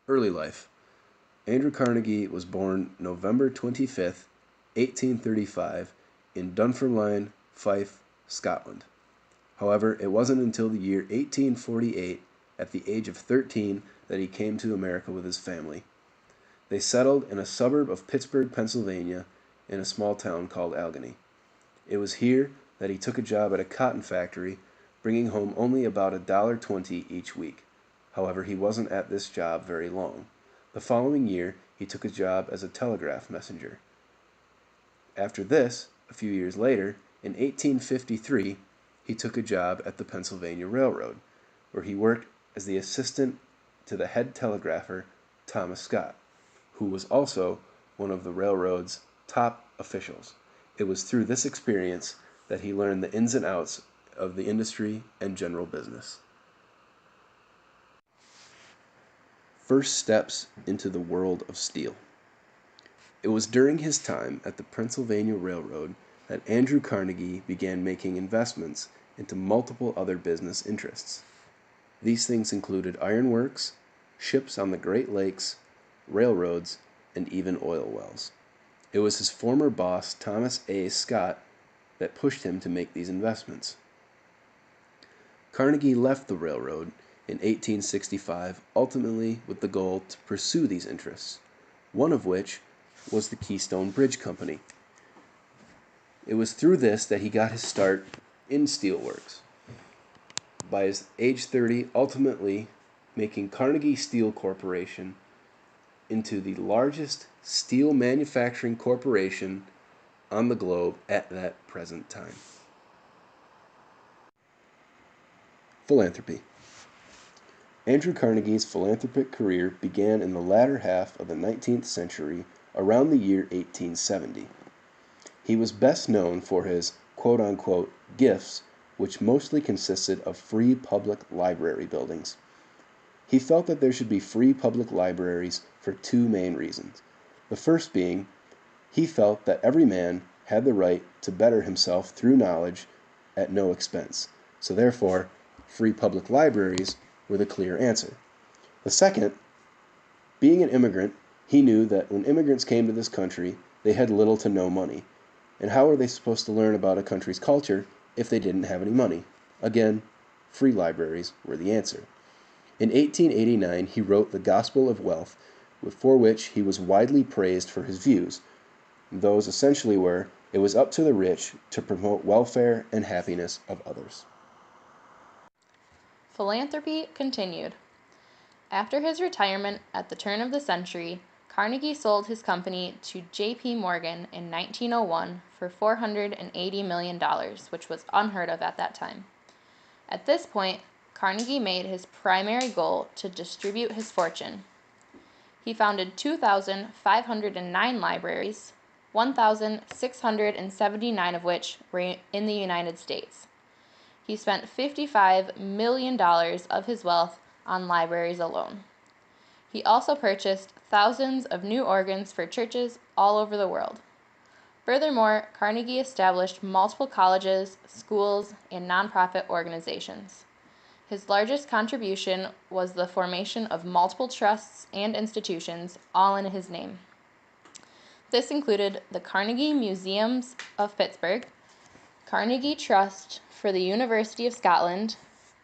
Early life. Andrew Carnegie was born November 25th, 1835, in Dunfermline, Fife, Scotland. However, it wasn't until the year 1848, at the age of 13, that he came to America with his family. They settled in a suburb of Pittsburgh, Pennsylvania, in a small town called Allegheny. It was here that he took a job at a cotton factory, bringing home only about $1.20 each week. However, he wasn't at this job very long. The following year, he took a job as a telegraph messenger. After this, a few years later, in 1853, he took a job at the Pennsylvania Railroad, where he worked as the assistant to the head telegrapher, Thomas Scott, who was also one of the railroad's top officials. It was through this experience that he learned the ins and outs of the industry and general business. First steps into the world of steel. It was during his time at the Pennsylvania Railroad that Andrew Carnegie began making investments into multiple other business interests. These things included ironworks, ships on the Great Lakes, railroads, and even oil wells. It was his former boss, Thomas A. Scott, that pushed him to make these investments. Carnegie left the railroad in 1865, ultimately with the goal to pursue these interests, one of which was the Keystone Bridge Company. It was through this that he got his start in steelworks. By his age 30, ultimately making Carnegie Steel Corporation into the largest steel manufacturing corporation on the globe at that present time. Philanthropy. Andrew Carnegie's philanthropic career began in the latter half of the 19th century, around the year 1870. He was best known for his quote-unquote gifts, which mostly consisted of free public library buildings. He felt that there should be free public libraries for two main reasons. The first being, he felt that every man had the right to better himself through knowledge at no expense. So therefore, free public libraries were the clear answer. The second, being an immigrant, he knew that when immigrants came to this country, they had little to no money. And how are they supposed to learn about a country's culture if they didn't have any money? Again, free libraries were the answer. In 1889, he wrote The Gospel of Wealth, for which he was widely praised for his views. Those essentially were, it was up to the rich to promote welfare and happiness of others. Philanthropy continued. After his retirement at the turn of the century, Carnegie sold his company to J.P. Morgan in 1901 for $480 million, which was unheard of at that time. At this point, Carnegie made his primary goal to distribute his fortune. He founded 2,509 libraries, 1,679 of which were in the United States. He spent $55 million of his wealth on libraries alone. He also purchased thousands of new organs for churches all over the world. Furthermore, Carnegie established multiple colleges, schools, and nonprofit organizations. His largest contribution was the formation of multiple trusts and institutions, all in his name. This included the Carnegie Museums of Pittsburgh, Carnegie Trust for the University of Scotland,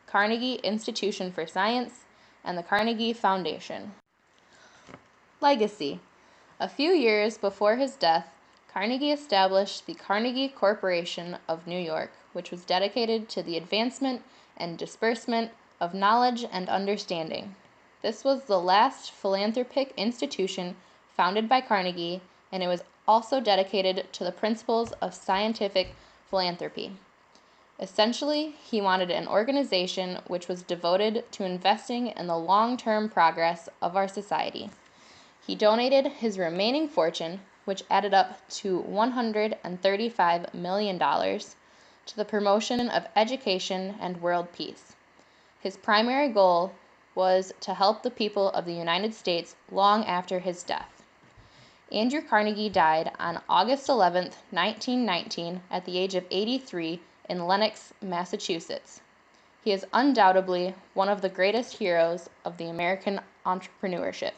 Carnegie Institution for Science, and the Carnegie Foundation. Legacy. A few years before his death, Carnegie established the Carnegie Corporation of New York, which was dedicated to the advancement and disbursement of knowledge and understanding. This was the last philanthropic institution founded by Carnegie, and it was also dedicated to the principles of scientific philanthropy. Essentially, he wanted an organization which was devoted to investing in the long-term progress of our society. He donated his remaining fortune, which added up to $135 million, to the promotion of education and world peace. His primary goal was to help the people of the United States long after his death. Andrew Carnegie died on August 11, 1919, at the age of 83 in Lenox, Massachusetts. He is undoubtedly one of the greatest heroes of the American entrepreneurship.